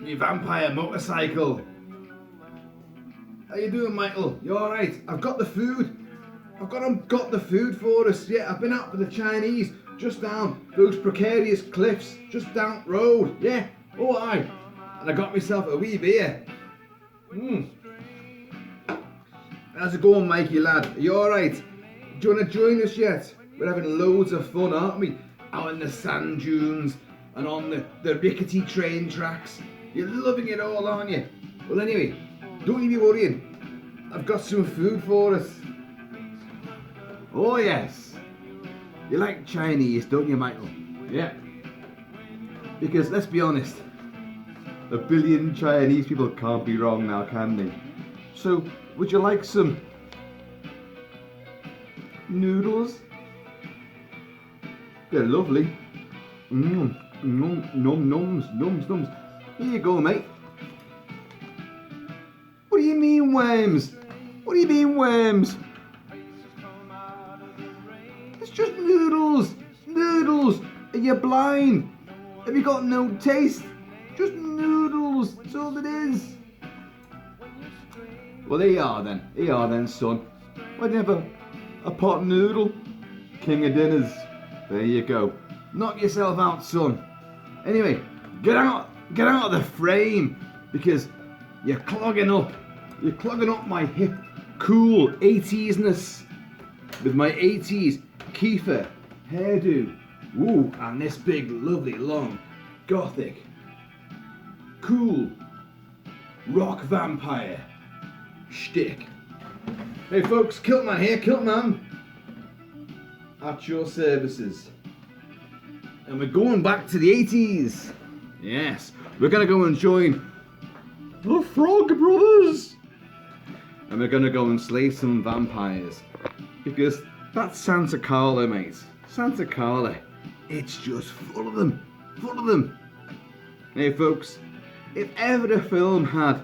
me vampire motorcycle. How you doing, Michael? You alright? I've got the food. I've got the food for us. Yeah, I've been out for the Chinese, just down those precarious cliffs, just down the road. Yeah, oh aye. And I got myself a wee beer. How's it going, Mikey lad? Are you alright? Do you want to join us yet? We're having loads of fun, aren't we? Out in the sand dunes and on the rickety train tracks. You're loving it all, aren't you? Well, anyway, don't you be worrying. I've got some food for us. Oh, yes. You like Chinese, don't you, Michael? Yeah. Because, let's be honest, a billion Chinese people can't be wrong now, can they? So, would you like some noodles? They're lovely. Nums. Here you go, mate. What do you mean, worms? What do you mean, worms? It's just noodles. Noodles. Are you blind? Have you got no taste? Just noodles. That's all it is. Well, here you are then, son. Why don't you have a pot noodle? King of dinners. There you go. Knock yourself out, son. Anyway, get out of the frame, because you're clogging up my hip, cool 80s-ness with my 80s Kiefer hairdo. Ooh, and this big, lovely, long, gothic, cool rock vampire shtick. Hey folks, Kilt-Man here, Kilt-Man at your services. And we're going back to the 80s. Yes, we're going to go and join the Frog Brothers. And we're going to go and slay some vampires. Because that's Santa Carla, mate. Santa Carla. It's just full of them. Full of them. Hey folks, if ever a film had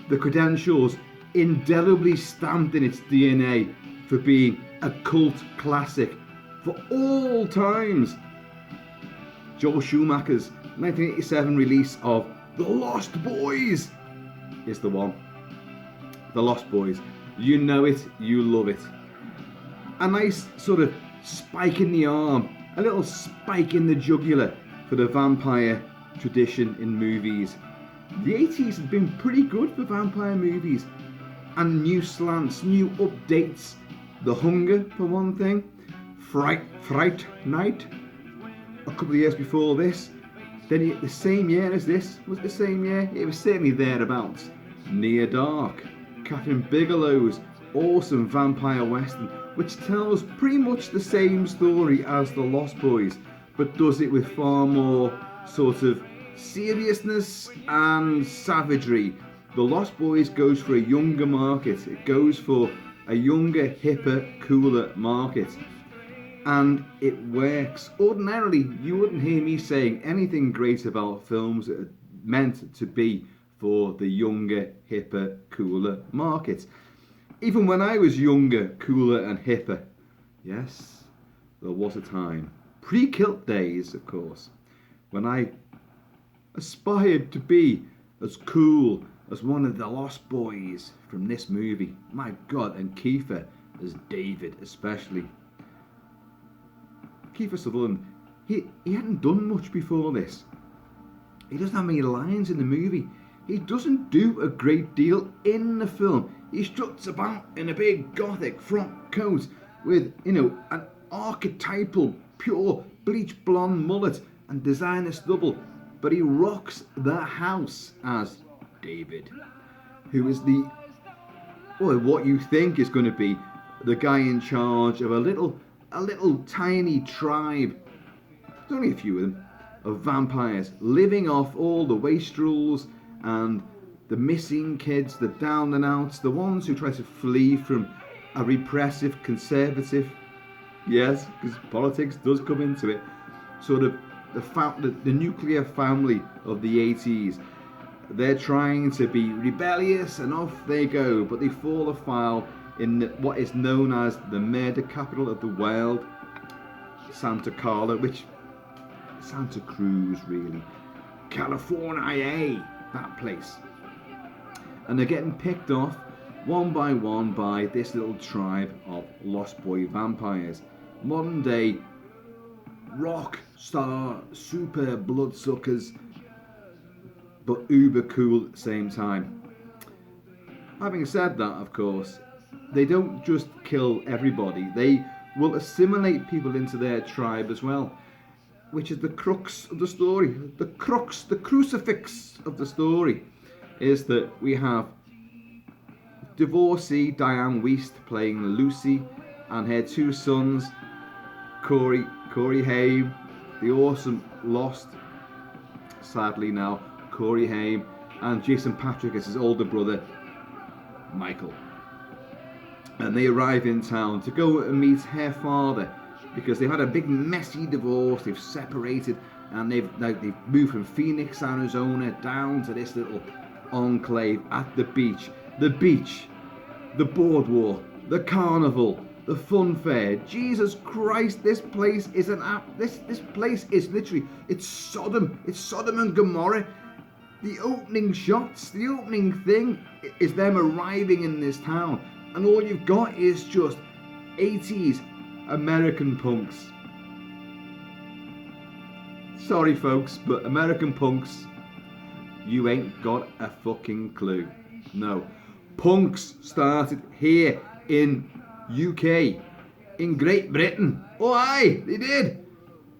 the credentials indelibly stamped in its DNA for being a cult classic for all times, Joel Schumacher's 1987 release of The Lost Boys is the one. The Lost Boys. You know it, you love it. A nice sort of spike in the arm, a little spike in the jugular for the vampire tradition in movies. The 80s have been pretty good for vampire movies, and new slants, new updates. The Hunger, for one thing. Fright Night, a couple of years before this. Then the same year as this, was it the same year? It was certainly thereabouts. Near Dark, Catherine Bigelow's awesome vampire western, which tells pretty much the same story as The Lost Boys, but does it with far more sort of seriousness and savagery. The Lost Boys goes for a younger market. It goes for a younger, hipper, cooler market. And it works. Ordinarily, you wouldn't hear me saying anything great about films that are meant to be for the younger, hipper, cooler market. Even when I was younger, cooler and hipper, yes, there was a time, pre-Kilt days of course, when I aspired to be as cool as one of the Lost Boys from this movie. My God, and Kiefer as David especially. Kiefer Sutherland, he hadn't done much before this. He doesn't have many lines in the movie. He doesn't do a great deal in the film. He struts about in a big gothic frock coat with, an archetypal, pure bleach blonde mullet and designer stubble. But he rocks the house as David, who is what you think is going to be the guy in charge of a little tiny tribe, there's only a few of them, of vampires living off all the wastrels and the missing kids, the down and outs, the ones who try to flee from a repressive, conservative, yes, because politics does come into it, sort of the nuclear family of the 80s. They're trying to be rebellious and off they go, but they fall afoul in what is known as the murder capital of the world, Santa Carla, which Santa Cruz really. California, that place. And they're getting picked off one by one by this little tribe of Lost Boy vampires. Modern day rock star super bloodsuckers, but uber cool at the same time. Having said that, of course, they don't just kill everybody, they will assimilate people into their tribe as well, which is the crux of the story. The crux, the crucifix of the story is that we have divorcee Diane Wiest playing Lucy and her two sons, Corey Haim, the awesome lost, sadly now, Corey Haim, and Jason Patric as his older brother, Michael. And they arrive in town to go and meet her father because they've had a big messy divorce, they've separated, and they've moved from Phoenix, Arizona down to this little enclave at the beach. The beach, the boardwalk, the carnival, the fun fair. Jesus Christ, this place is this place is literally, it's Sodom and Gomorrah. The opening shots, the opening thing is them arriving in this town, and all you've got is just 80s American punks. Sorry folks, but American punks, you ain't got a fucking clue. No. Punks started here in UK, in Great Britain. Oh aye, they did.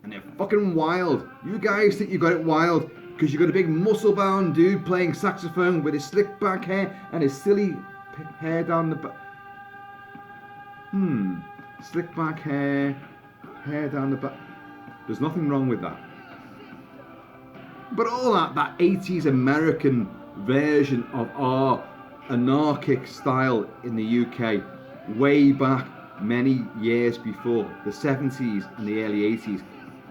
And they're fucking wild. You guys think you got it wild because you got a big muscle-bound dude playing saxophone with his slick back hair and his silly hair down the back. Slick back hair down the back. There's nothing wrong with that. But all that 80s American version of our anarchic style in the UK, way back many years before, the 70s and the early 80s,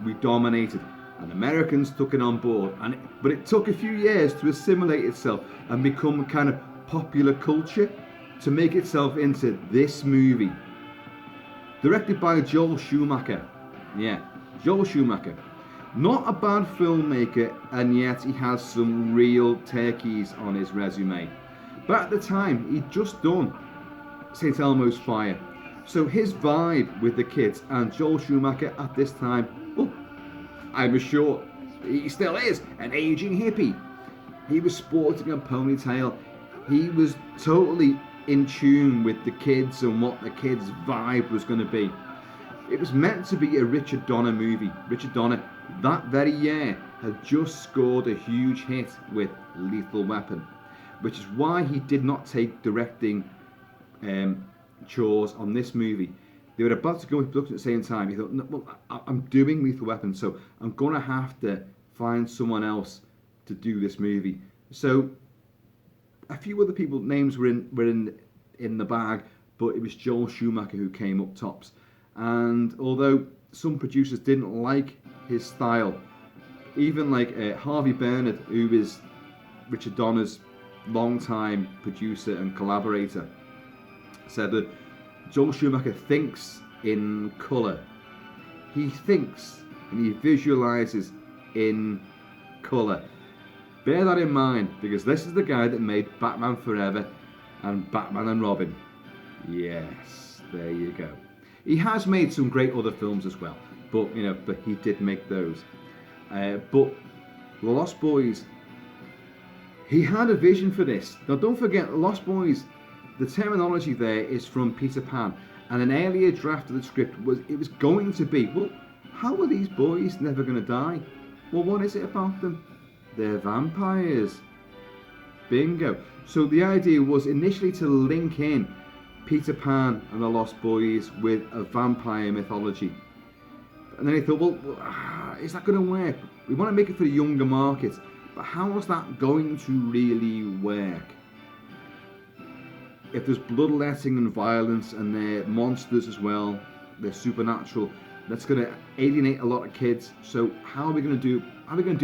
we dominated. And Americans took it on board, but it took a few years to assimilate itself and become kind of popular culture to make itself into this movie. Directed by Joel Schumacher. Yeah, Joel Schumacher. Not a bad filmmaker, and yet he has some real turkeys on his resume. But at the time, he'd just done St. Elmo's Fire. So his vibe with the kids and Joel Schumacher at this time, well, I'm sure he still is an aging hippie. He was sporting a ponytail. He was totally in tune with the kids and what the kids' vibe was going to be. It was meant to be a Richard Donner movie. Richard Donner, that very year, had just scored a huge hit with Lethal Weapon, which is why he did not take directing chores on this movie. They were about to go into production at the same time. He thought, no, well, I'm doing Lethal Weapon, so I'm going to have to find someone else to do this movie. So a few other people's names were in the bag, but it was Joel Schumacher who came up tops. And although some producers didn't like his style, even like Harvey Bernard, who is Richard Donner's longtime producer and collaborator, said that Joel Schumacher thinks in colour. He thinks and he visualises in colour. Bear that in mind, because this is the guy that made Batman Forever and Batman and Robin. Yes, there you go. He has made some great other films as well, but he did make those. But The Lost Boys, he had a vision for this. Now don't forget, Lost Boys, the terminology there is from Peter Pan, and an earlier draft of the script was going to be, well, how are these boys never going to die? Well, what is it about them? They're vampires. Bingo. So the idea was initially to link in Peter Pan and the Lost Boys with a vampire mythology. And then he thought, well, is that going to work? We want to make it for the younger market, but how is that going to really work? If there's bloodletting and violence and they're monsters as well, they're supernatural, that's going to alienate a lot of kids. So how are we going to do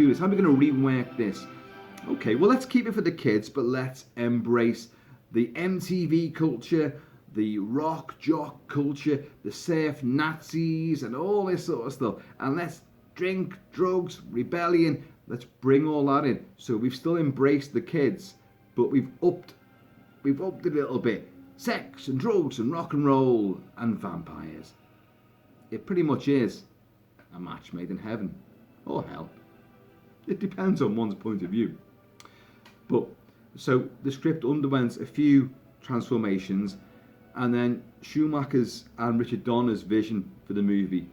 this? How are we going to rework this? Okay, well, let's keep it for the kids, but let's embrace the MTV culture, the rock jock culture, the surf Nazis and all this sort of stuff. And let's drink, drugs, rebellion, Let's bring all that in. So we've still embraced the kids, but we've upped it a little bit. Sex and drugs and rock and roll and vampires. It pretty much is a match made in heaven or hell. It depends on one's point of view. But so the script underwent a few transformations, and then Schumacher's and Richard Donner's vision for the movie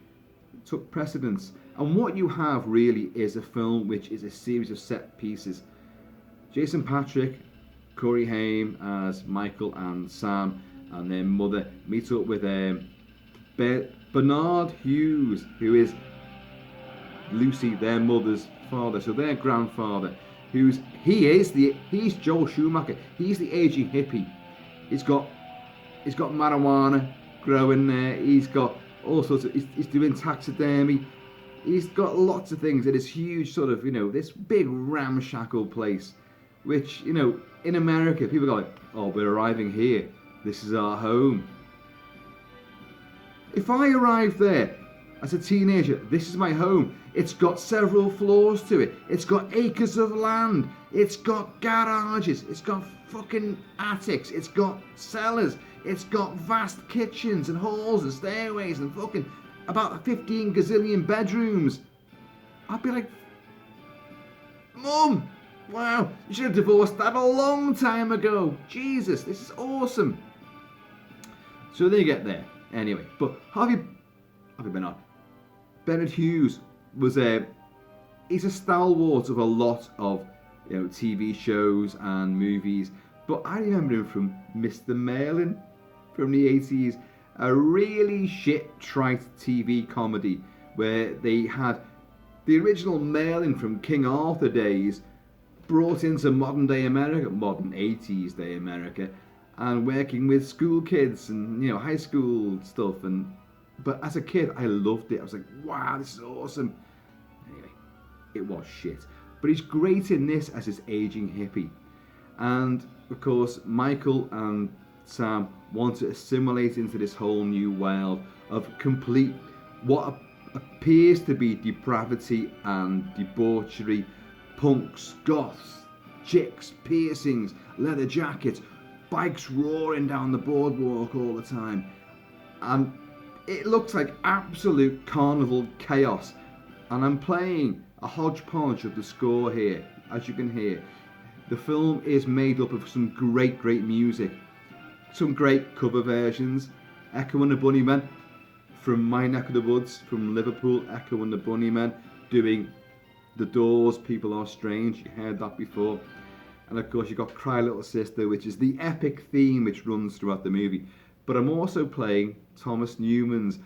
took precedence. And what you have really is a film which is a series of set pieces. Jason Patric, Corey Haim as Michael and Sam and their mother meet up with Bernard Hughes, who is Lucy, their mother's father, so their grandfather, he's Joel Schumacher. He's the aging hippie. He's got marijuana growing there. He's got all sorts of. He's doing taxidermy. He's got lots of things at this huge sort of, this big ramshackle place, which, in America, people go like, oh, we're arriving here. This is our home. If I arrived there as a teenager, this is my home. It's got several floors to it. It's got acres of land. It's got garages. It's got fucking attics. It's got cellars. It's got vast kitchens and halls and stairways and fucking about 15 gazillion bedrooms. I'd be like, Mum, wow, you should have divorced that a long time ago. Jesus, this is awesome. So they get there. Anyway, but Harvey Bernard Hughes was he's a stalwart of a lot of TV shows and movies, but I remember him from Mr. Merlin from the 80s, a really shit trite TV comedy where they had the original Merlin from King Arthur days brought into modern day America, modern 80s day America, and working with school kids and high school stuff. But as a kid, I loved it. I was like, wow, this is awesome. Anyway, it was shit. But he's great in this as his aging hippie. And of course, Michael and Sam want to assimilate into this whole new world of complete, what appears to be depravity and debauchery, punks, goths, chicks, piercings, leather jackets, bikes roaring down the boardwalk all the time. And it looks like absolute carnival chaos. And I'm playing a hodgepodge of the score here, as you can hear. The film is made up of some great music. Some great cover versions. Echo and the Bunnymen from my neck of the woods, from Liverpool. Echo and the Bunnymen doing The Doors, People Are Strange. You heard that before. And of course you've got Cry Little Sister, which is the epic theme which runs throughout the movie. But I'm also playing Thomas Newman's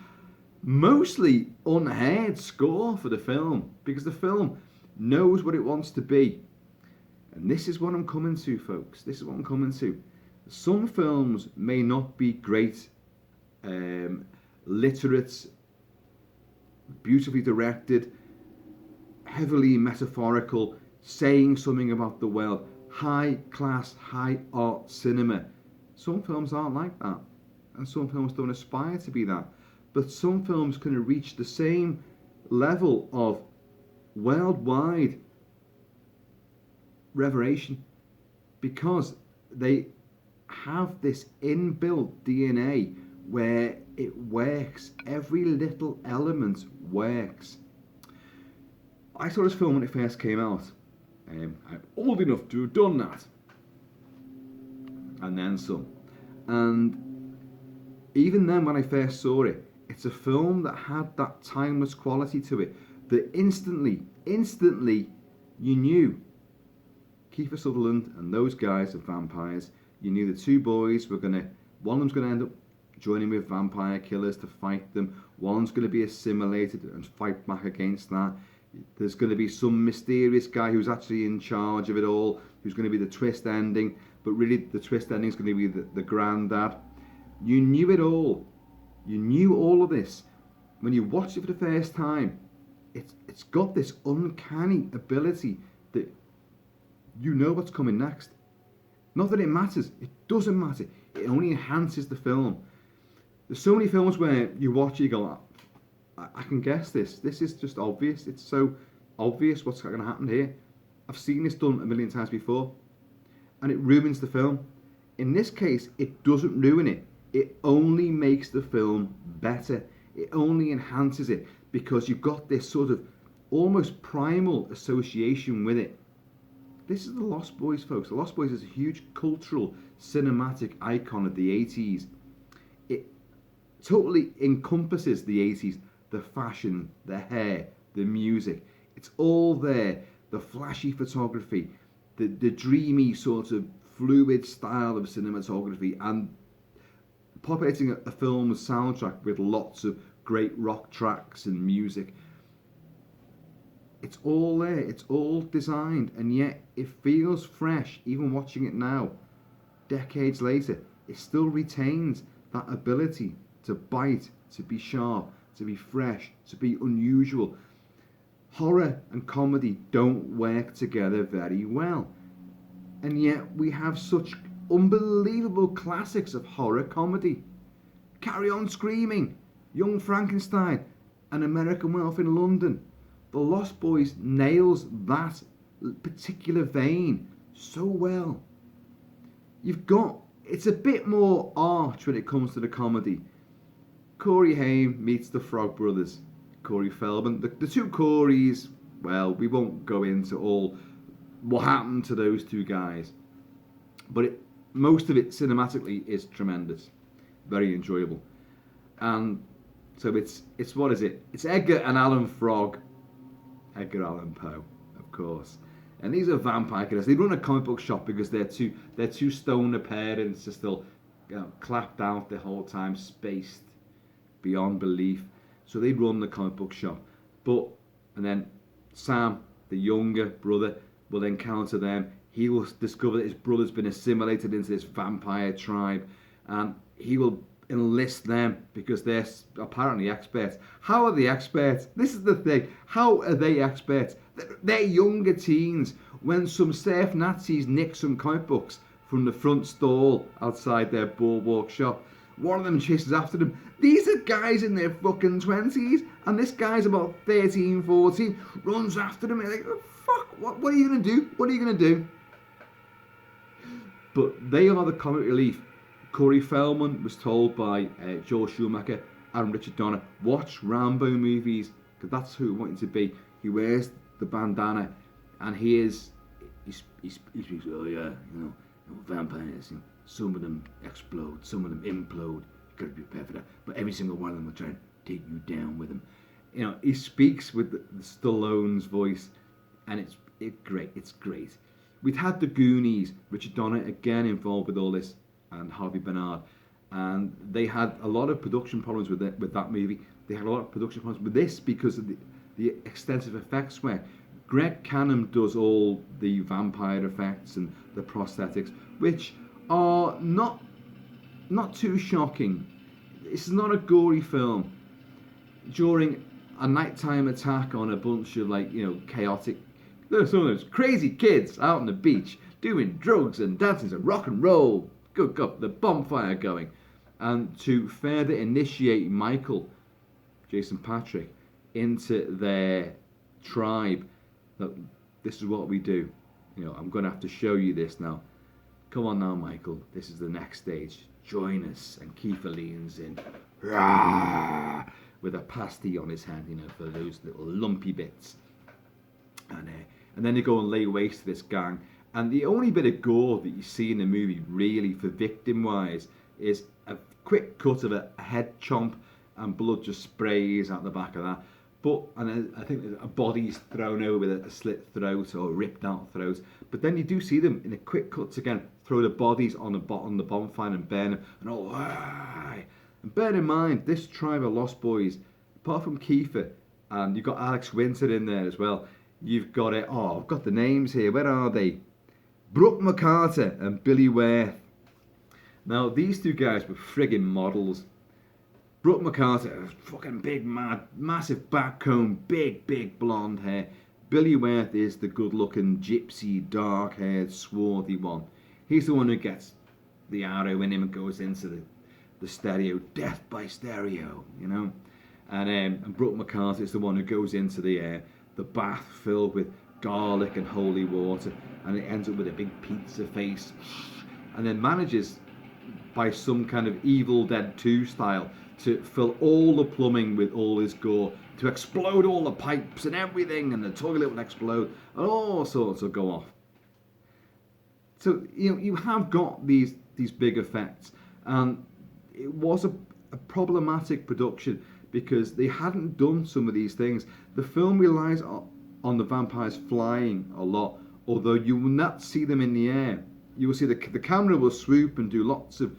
mostly unheard score for the film, because the film knows what it wants to be. And this is what I'm coming to, folks. This is what I'm coming to. Some films may not be great, literate, beautifully directed, heavily metaphorical, saying something about the world, high class, high art cinema. Some films aren't like that, and some films don't aspire to be that. But some films can reach the same level of worldwide revelation because they have this inbuilt DNA where it works. Every little element works. I saw this film when it first came out. I'm old enough to have done that. And then some. And even then when I first saw it, it's a film that had that timeless quality to it, that instantly you knew Kiefer Sutherland and those guys are vampires. You knew the two boys were one of them's gonna end up joining with vampire killers to fight them. One's gonna be assimilated and fight back against that. There's gonna be some mysterious guy who's actually in charge of it all, who's gonna be the twist ending, but really the twist ending is gonna be the granddad. You knew it all. You knew all of this. When you watch it for the first time, it's got this uncanny ability that you know what's coming next. Not that it matters. It doesn't matter. It only enhances the film. There's so many films where you watch it, you go, I can guess this. This is just obvious. It's so obvious what's going to happen here. I've seen this done a million times before, and it ruins the film. In this case, it doesn't ruin it. It only makes the film better. It only enhances it because you've got this sort of almost primal association with it. This is The Lost Boys, folks. The Lost Boys is a huge cultural, cinematic icon of the 80s. It totally encompasses the 80s. The fashion, the hair, the music. It's all there. The flashy photography, the dreamy sort of fluid style of cinematography, and populating a film's soundtrack with lots of great rock tracks and music. It's all there, it's all designed, and yet it feels fresh, even watching it now. Decades later, it still retains that ability to bite, to be sharp, to be fresh, to be unusual. Horror and comedy don't work together very well. And yet we have such unbelievable classics of horror comedy. Carry On Screaming, Young Frankenstein, An American Werewolf in London. The Lost Boys nails that particular vein so well. It's a bit more arch when it comes to the comedy. Corey Haim meets the Frog Brothers. Corey Feldman. The two Coreys, well, we won't go into all what happened to those two guys. But most of it cinematically is tremendous. Very enjoyable. And so it's what is it? It's Edgar and Allan Frog. Edgar Allan Poe, of course. And these are vampire killers. They run a comic book shop because their two stoner parents are still clapped out the whole time, spaced beyond belief. So they run the comic book shop. And then Sam, the younger brother, will encounter them. He will discover that his brother's been assimilated into this vampire tribe, and he will enlist them because they're apparently experts. How are they experts? This is the thing. How are they experts? They're younger teens when some surf Nazis nick some comic books from the front stall outside their boardwalk shop. One of them chases after them. These are guys in their fucking 20s, and this guy's about 13, 14, runs after them, and they're like, oh, fuck, what are you going to do? What are you going to do? But they are the comic relief. Corey Feldman was told by Joel Schumacher and Richard Donner, watch Rambo movies, because that's who he wanted to be. He wears the bandana, and he speaks, oh yeah, vampires, some of them explode, some of them implode. You got to be prepared for that. But every single one of them will try and take you down with them. He speaks with the Stallone's voice, and it's great. It's great. We'd had the Goonies, Richard Donner again involved with all this, and Harvey Bernard, and they had a lot of production problems with that movie. They had a lot of production problems with this because of the extensive effects where Greg Canham does all the vampire effects and the prosthetics, which are not too shocking. This is not a gory film. During a nighttime attack on a bunch of chaotic, there's some of those crazy kids out on the beach doing drugs and dancing and rock and roll. Good God, the bonfire going. And to further initiate Michael, Jason Patrick, into their tribe, that this is what we do. I'm going to have to show you this now. Come on now, Michael. This is the next stage. Join us. And Kiefer leans in, rah, with a pasty on his hand, for those little lumpy bits. And then they go and lay waste to this gang. And the only bit of gore that you see in the movie, really, for victim-wise, is a quick cut of a head chomp, and blood just sprays out the back of that. And I think a body's thrown over with a slit throat or ripped out throat. But then you do see them in a quick cuts again, throw the bodies on the bonfire and burn them, and all. And bear in mind, this tribe of Lost Boys, apart from Kiefer, and you've got Alex Winter in there as well. You've got it. Oh, I've got the names here. Where are they? Brooke McCarter and Billy Worth. Now, these two guys were friggin' models. Brooke McCarter, fucking big, massive back comb, big blonde hair. Billy Worth is the good-looking, gypsy, dark-haired, swarthy one. He's the one who gets the arrow in him and goes into the stereo, death by stereo, And Brooke McCarter is the one who goes into the the bath filled with garlic and holy water, and it ends up with a big pizza face, and then manages, by some kind of Evil Dead 2 style, to fill all the plumbing with all his gore, to explode all the pipes and everything, and the toilet will explode, and all sorts will go off. So you have got these big effects, and it was a problematic production because they hadn't done some of these things. The film relies on the vampires flying a lot, although you will not see them in the air. You will see the camera will swoop and do lots of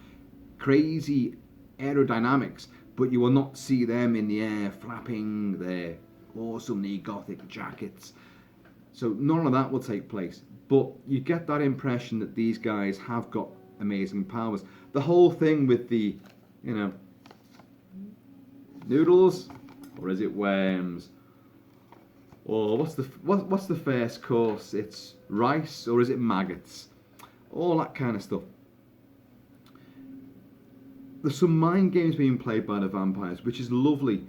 crazy aerodynamics, but you will not see them in the air flapping their awesomely gothic jackets. So none of that will take place. But you get that impression that these guys have got amazing powers. The whole thing with the, noodles, or is it worms? Or what's the first course? It's rice, or is it maggots? All that kind of stuff. There's some mind games being played by the vampires, which is lovely,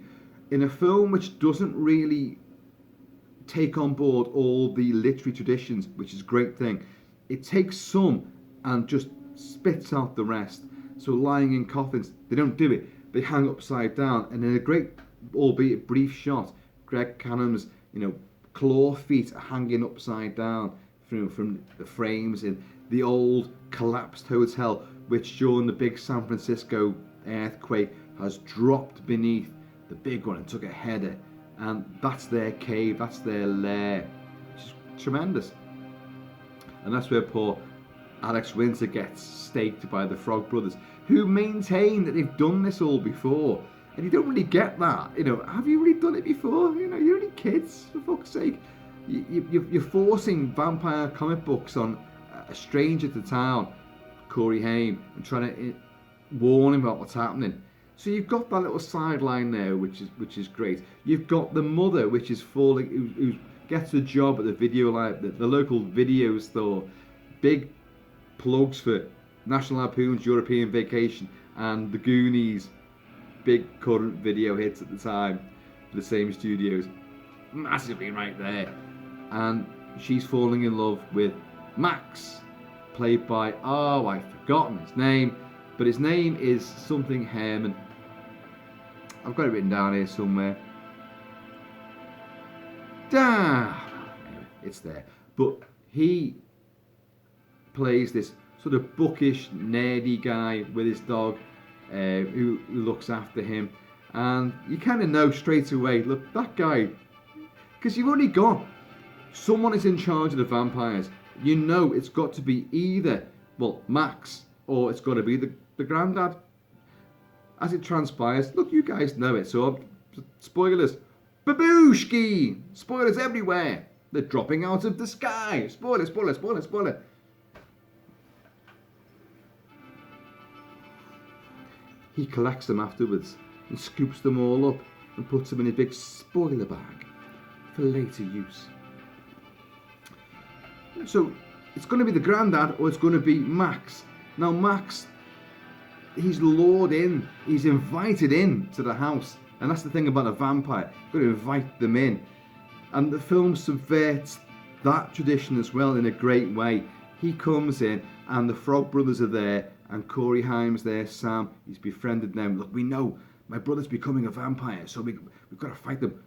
in a film which doesn't really take on board all the literary traditions, which is a great thing. It takes some and just spits out the rest. So lying in coffins, they don't do it. They hang upside down, and in a great, albeit brief shot, Greg Canham's claw feet are hanging upside down from the frames in the old collapsed hotel, which during the big San Francisco earthquake has dropped beneath the big one and took a header, and that's their cave, that's their lair, which is tremendous. And that's where poor Alex Winter gets staked by the Frog Brothers, who maintain that they've done this all before, and you don't really get that. Have you really done it before? You're only kids, for fuck's sake. You're forcing vampire comic books on a stranger to town, Corey Haim, and trying to warn him about what's happening. So you've got that little sideline there, which is great. You've got the mother, which is falling, who gets a job at the the local video store. Big plugs for National Lampoon's European Vacation and The Goonies, big current video hits at the time for the same studios, massively right there. And she's falling in love with Max, played by, I've forgotten his name, but his name is something Herman. I've got it written down here somewhere. It's there. But he plays this sort of bookish, nerdy guy with his dog, who looks after him. And you kind of know straight away, look, that guy, because you've only got someone is in charge of the vampires. It's got to be either, Max, or it's got to be the granddad. As it transpires, look, you guys know it, so spoilers. Babushki! Spoilers everywhere. They're dropping out of the sky. Spoiler, spoiler, spoiler, spoiler. He collects them afterwards and scoops them all up and puts them in a big spoiler bag for later use. So it's going to be the granddad, or it's going to be Max. Now Max, he's lured in, he's invited in to the house, and that's the thing about a vampire. You've got to invite them in, and the film subverts that tradition as well in a great way. He comes in, and the Frog Brothers are there, and Corey Haim's there, Sam, he's befriended them. Look, we know my brother's becoming a vampire, so we've got to fight them.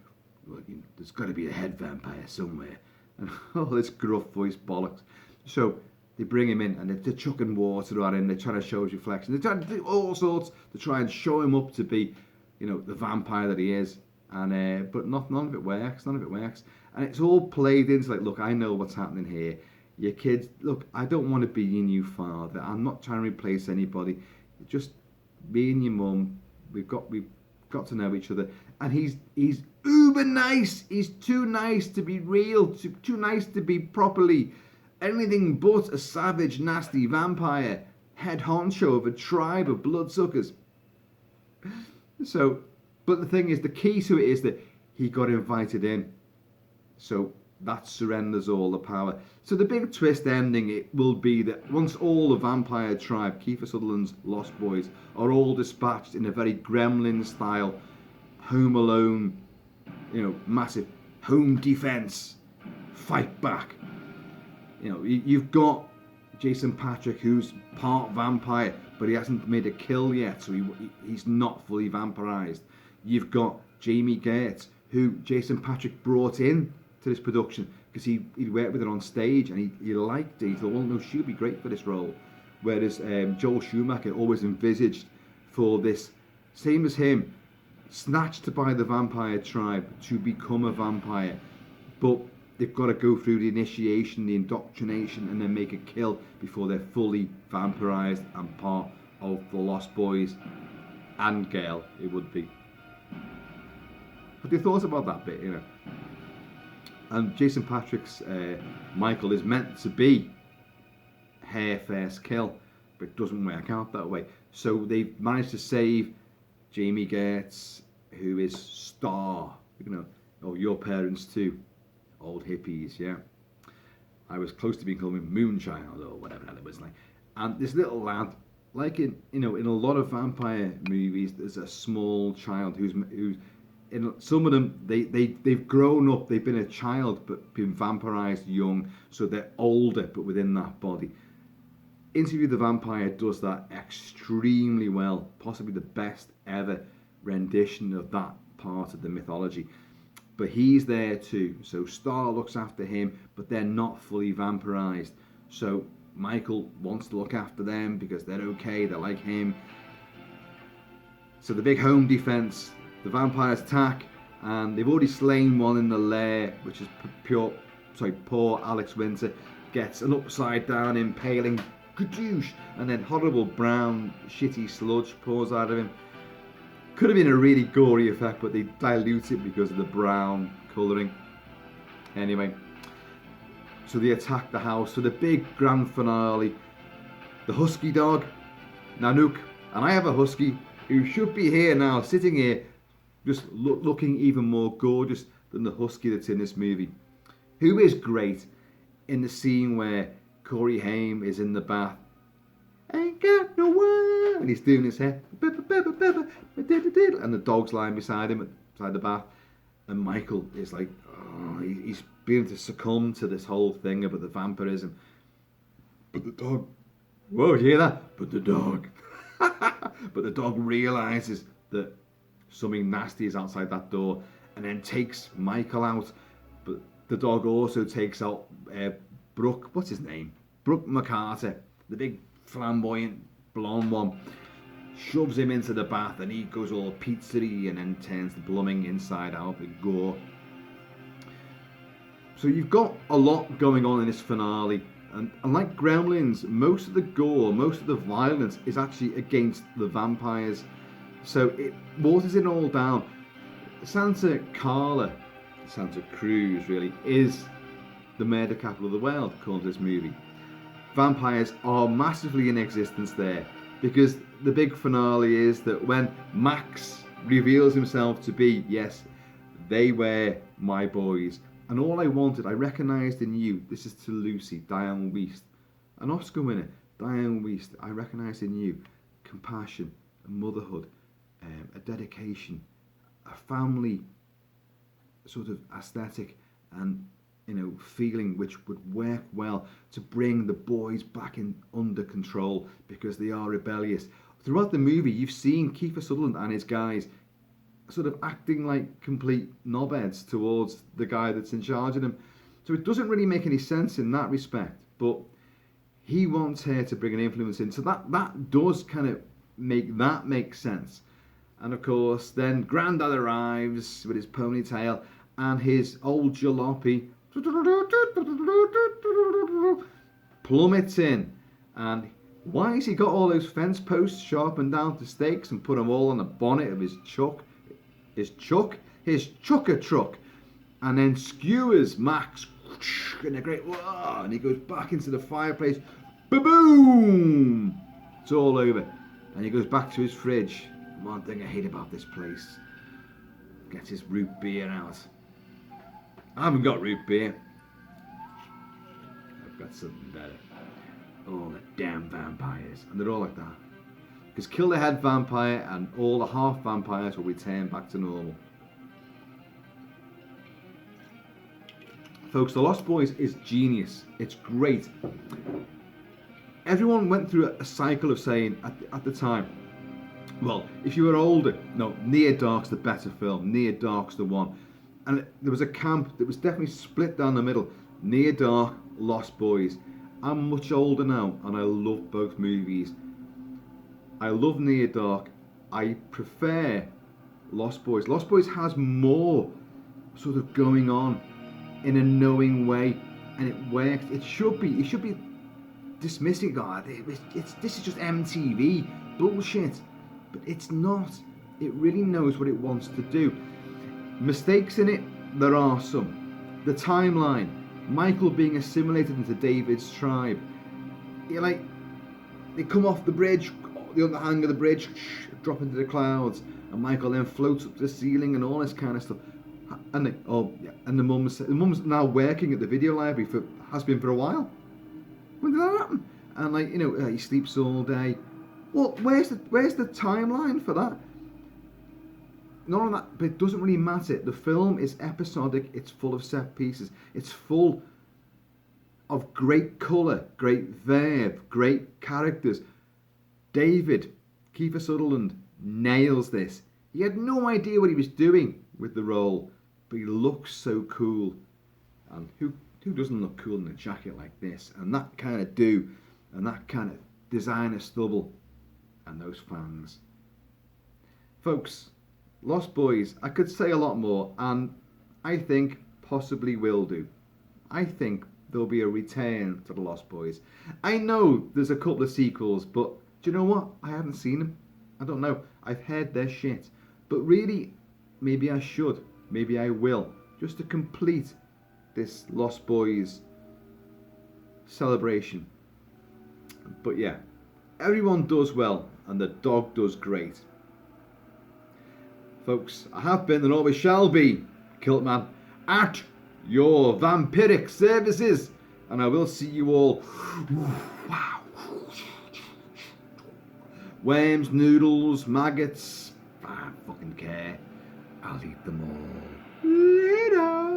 Well, there's got to be a head vampire somewhere. And all this gruff voice bollocks. So they bring him in, and they're chucking water at him. They're trying to show his reflection. They're trying to do all sorts to try and show him up to be, the vampire that he is. And but none of it works. None of it works. And it's all played into like, look, I know what's happening here. Your kids, look, I don't want to be your new father. I'm not trying to replace anybody. Just me and your mum. We've got to know each other. And he's uber nice. He's too nice to be real. Too nice to be properly anything but a savage, nasty vampire. Head honcho of a tribe of bloodsuckers. So, but the thing is, the key to it is that he got invited in. So that surrenders all the power. So the big twist ending, it will be that once all the vampire tribe, Kiefer Sutherland's Lost Boys, are all dispatched in a very Gremlin style, Home Alone, massive home defense, fight back. You know, you've got Jason Patric, who's part vampire, but he hasn't made a kill yet, so he's not fully vampirized. You've got Jamie Gertz, who Jason Patric brought in to this production because he'd worked with her on stage and he liked it. He thought, well, no, she'll be great for this role. Whereas Joel Schumacher always envisaged for this, same as him, snatched by the vampire tribe to become a vampire, but they've got to go through the initiation, the indoctrination, and then make a kill before they're fully vampirized and part of the Lost Boys and Gale, it would be. What do you thought about that bit, you know? And Jason Patric's Michael is meant to be hair first kill, but it doesn't work out that way. So they've managed to save Jamie Gertz, who is Star, you know, or your parents too, old hippies, yeah. I was close to being called Moonchild or whatever that was like. And this little lad, like in a lot of vampire movies, there's a small child who's in some of them they've grown up, they've been a child but been vampirized young, so they're older but within that body. Interview the Vampire does that extremely well, possibly the best ever rendition of that part of the mythology. But he's there too, so Star looks after him, but they're not fully vampirized. So Michael wants to look after them because they're okay, they're like him. So the big home defense, the vampires attack, and they've already slain one in the lair, which is poor Alex Winter gets an upside down impaling kadoosh, and then horrible brown shitty sludge pours out of him. Could have been a really gory effect, but they dilute it because of the brown colouring. Anyway, so they attack the house. So the big grand finale, the husky dog, Nanook, and I have a husky who should be here now, sitting here, just looking even more gorgeous than the husky that's in this movie, who is great in the scene where Corey Haim is in the bath. Ain't got no one, and he's doing his hair, and the dog's lying beside him, beside the bath, and Michael is like, oh, he's beginning to succumb to this whole thing about the vampirism. But the dog, whoa, did you hear that? But the dog, but the dog realizes that something nasty is outside that door, and then takes Michael out. But the dog also takes out Brooke, what's his name? Brooke McCarter, the big flamboyant blonde one, shoves him into the bath, and he goes all pizzery and then turns the blooming inside out with gore. So you've got a lot going on in this finale, and like Gremlins, most of the gore, most of the violence is actually against the vampires. So it waters it all down. Santa Carla, Santa Cruz really, is the murder capital of the world, according to this movie. Vampires are massively in existence there, because the big finale is that when Max reveals himself to be, yes, they were my boys, and all I wanted, I recognised in you, this is to Lucy, Diane Wiest, an Oscar winner, Diane Wiest, I recognised in you compassion, a motherhood, a dedication, a family sort of aesthetic, and feeling which would work well to bring the boys back in under control because they are rebellious. Throughout the movie, you've seen Kiefer Sutherland and his guys sort of acting like complete knobheads towards the guy that's in charge of them. So it doesn't really make any sense in that respect, but he wants her to bring an influence in. So that does kind of make sense. And of course, then Grandad arrives with his ponytail and his old jalopy plummets in. And why has he got all those fence posts sharpened down to stakes and put them all on the bonnet of his chucker truck, and then skewers Max in a great whoa, and he goes back into the fireplace, boom, it's all over, and he goes back to his fridge. One thing I hate about this place, gets his root beer out. I haven't got root beer. I've got something better. Oh, the damn vampires. And they're all like that. Because kill the head vampire and all the half vampires will return back to normal. Folks, The Lost Boys is genius. It's great. Everyone went through a cycle of saying at the time, well, if you were older, no, Near Dark's the better film. Near Dark's the one. And there was a camp that was definitely split down the middle. Near Dark, Lost Boys. I'm much older now, and I love both movies. I love Near Dark. I prefer Lost Boys. Lost Boys has more sort of going on in a knowing way, and it works. It should be dismissing God. This is just MTV bullshit, but it's not. It really knows what it wants to do. Mistakes in it, there are some. The timeline, Michael being assimilated into David's tribe. They come off the bridge, the underhang of the bridge, drop into the clouds, and Michael then floats up to the ceiling and all this kind of stuff. And the mum's now working at the video library has been for a while. When did that happen? And he sleeps all day. Well, where's the timeline for that? None of that, but it doesn't really matter. The film is episodic. It's full of set pieces. It's full of great colour, great verve, great characters. David, Kiefer Sutherland, nails this. He had no idea what he was doing with the role, but he looks so cool. And who doesn't look cool in a jacket like this? And that kind of do, and that kind of designer stubble, and those fangs. Folks, Lost Boys, I could say a lot more, and I think possibly will do. I think there'll be a return to the Lost Boys. I know there's a couple of sequels, but do you know what? I haven't seen them. I don't know. I've heard their shit. But really, maybe I should. Maybe I will. Just to complete this Lost Boys celebration. But yeah, everyone does well, and the dog does great. Folks, I have been and always shall be Kilt-Man at your vampiric services, and I will see you all. Wow. Worms, noodles, maggots, I don't fucking care. I'll eat them all. Laters.